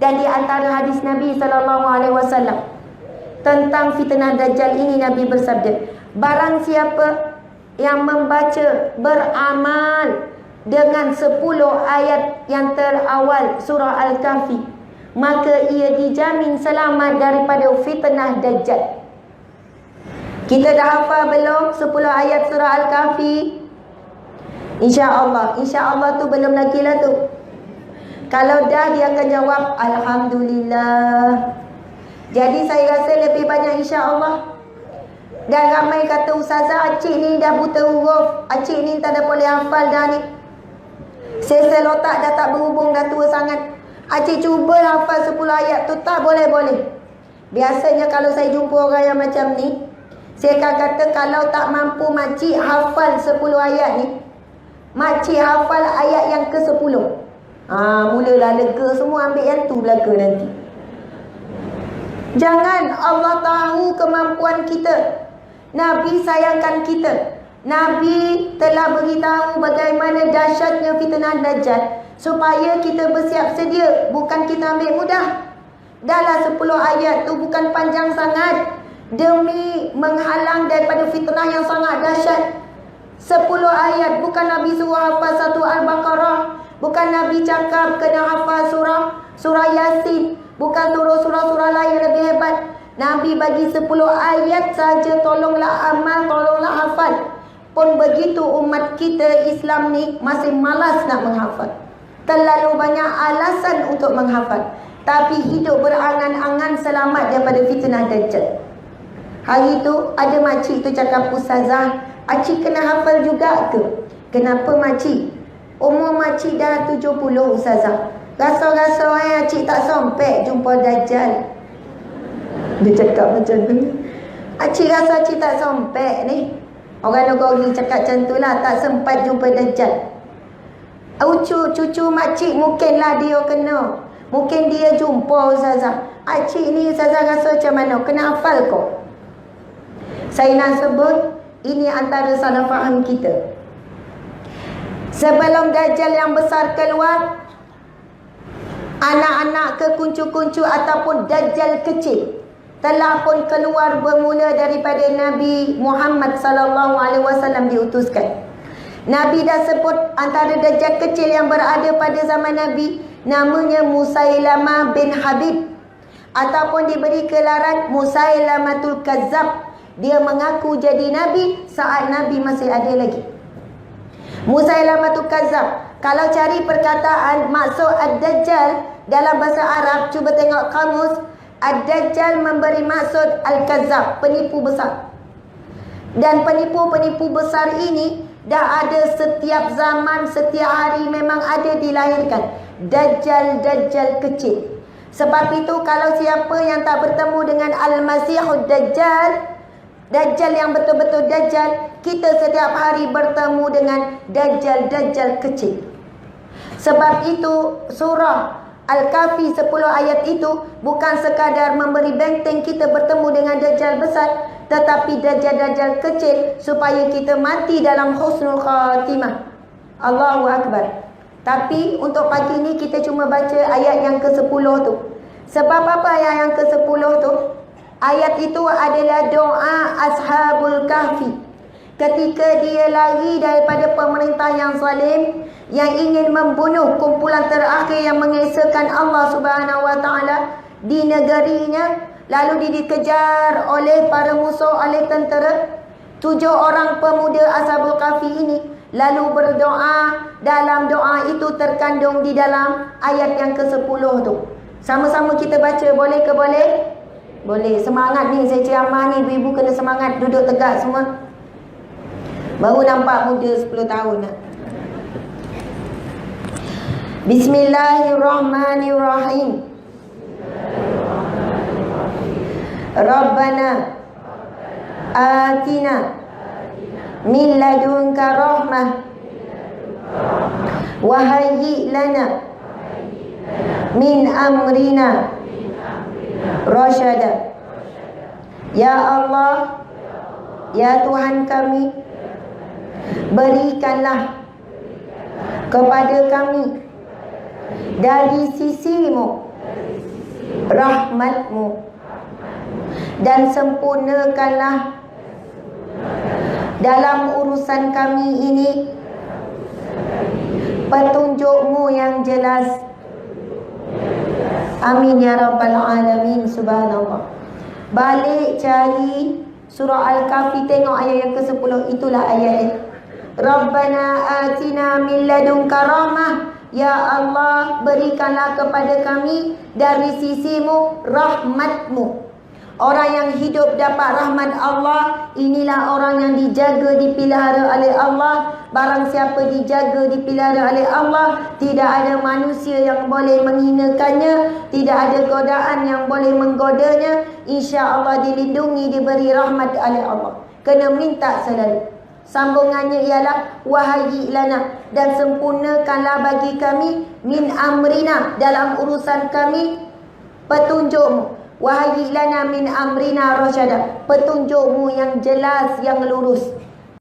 Dan di antara hadis Nabi SAW tentang fitnah Dajjal ini, Nabi bersabda, barang siapa yang membaca, beramal dengan 10 ayat yang terawal surah Al-Kahfi, maka ia dijamin selamat daripada fitnah Dajjal. Kita dah hafal belum 10 ayat surah Al-Kahfi? InsyaAllah tu belum lagi lah tu. Kalau dah, dia akan jawab Alhamdulillah. Jadi saya rasa lebih banyak insyaAllah. Dan ramai kata, Ustazah, acik ni dah buta huruf, acik ni tak ada boleh hafal dah ni, sel-sel otak dah tak berhubung, dah tua sangat. Acik cuba hafal 10 ayat tu. Tak boleh. Biasanya kalau saya jumpa orang yang macam ni, saya akan kata, kalau tak mampu makcik hafal 10 ayat ni, makcik hafal ayat yang ke-10. Mulalah lega semua, ambil yang tu belaka nanti. Jangan. Allah tahu kemampuan kita. Nabi sayangkan kita. Nabi telah beritahu bagaimana dahsyatnya fitnah Dajjal, supaya kita bersiap sedia. Bukan kita ambil mudah. Dalam 10 ayat tu bukan panjang sangat, demi menghalang daripada fitnah yang sangat dahsyat. 10 ayat. Bukan Nabi suruh hafal 1 Al-Baqarah, bukan Nabi cakap kena hafal surah Yasin, bukan surah-surah lain yang lebih hebat. Nabi bagi 10 ayat saja. Tolonglah amal, tolonglah hafal. Pun begitu umat kita Islam ni masih malas nak menghafal. Terlalu banyak alasan untuk menghafal, tapi hidup berangan-angan selamat daripada fitnah Dajjal. Hari tu ada makcik tu cakap, Ustazah, acik kena hafal juga ke? Kenapa makcik? Umur makcik dah 70, Ustazah. Rasa-rasa acik tak sampai jumpa Dajjal. Dia cakap macam tu. Acik rasa acik tak sampai ni. Orang negeri cakap macam tu lah, tak sempat jumpa Dajjal. Cucu makcik mungkinlah dia kena, mungkin dia jumpa Ustazah. Acik ni Ustazah rasa macam mana? Kena hafal kau. Saya nak sebut, ini antara salah faham kita. Sebelum Dajjal yang besar keluar, anak-anak ke kuncu-kuncu ataupun Dajjal kecil telah pun keluar bermula daripada Nabi Muhammad SAW diutuskan. Nabi dah sebut antara Dajjal kecil yang berada pada zaman Nabi, namanya Musailamah bin Habib, ataupun diberi gelaran Musailamatul Kazzab. Dia mengaku jadi Nabi saat Nabi masih ada lagi. Musailamatul Kazzab. Kalau cari perkataan maksud Ad-Dajjal dalam bahasa Arab, cuba tengok kamus. Ad-Dajjal memberi maksud Al-Kazzab, penipu besar. Dan penipu-penipu besar ini dah ada setiap zaman, setiap hari memang ada dilahirkan Dajjal-Dajjal kecil. Sebab itu kalau siapa yang tak bertemu dengan Al-Masihud Dajjal, Dajjal yang betul-betul Dajjal, kita setiap hari bertemu dengan Dajjal-Dajjal kecil. Sebab itu surah Al-Kahfi 10 ayat itu bukan sekadar memberi benteng kita bertemu dengan Dajjal besar, tetapi Dajjal-Dajjal kecil supaya kita mati dalam husnul khatimah. Allahu Akbar. Tapi untuk pagi ni kita cuma baca ayat yang ke-10 tu. Sebab apa ayat yang ke-10 tu? Ayat itu adalah doa Ashabul Kahfi ketika dia lari daripada pemerintah yang zalim, yang ingin membunuh kumpulan terakhir yang mengesahkan Allah Subhanahu wa taala di negerinya. Lalu dikejar oleh para musuh, oleh tentera. 7 orang pemuda Ashabul Kahfi ini lalu berdoa. Dalam doa itu terkandung di dalam ayat yang ke-10 tu. Sama-sama kita baca, boleh ke boleh? Boleh. Semangat ni, saya ceramah ni, ibu-ibu kena semangat, duduk tegak semua. Baru nampak muda 10 tahun nak. Bismillahirrahmanirrahim. Rabbana atina min ladunka rahmah wa hayyi lana min amrina rasyada. Ya Allah, ya Tuhan kami, berikanlah kepada kami dari sisimu rahmat-Mu, dan sempurnakanlah dalam urusan kami ini petunjuk-Mu yang jelas. Amin ya rabbal alamin. Subhanallah. Balik cari surah Al-Kahfi, tengok ayat yang ke-10. Itulah ayat ini. Rabbana atina min ladunka rahmah. Ya Allah, berikanlah kepada kami dari sisi-Mu rahmat-Mu. Orang yang hidup dapat rahmat Allah, inilah orang yang dijaga, dipelihara oleh Allah. Barang siapa dijaga, dipelihara oleh Allah, tidak ada manusia yang boleh menghinakannya, tidak ada godaan yang boleh menggodanya. InsyaAllah dilindungi, diberi rahmat oleh Allah. Kena minta selalu. Sambungannya ialah wahyi lana, dan sempurnakanlah bagi kami min amrina, dalam urusan kami petunjuk-Mu. Wahyi lana min amrina rasyada, petunjuk-Mu yang jelas, yang lurus.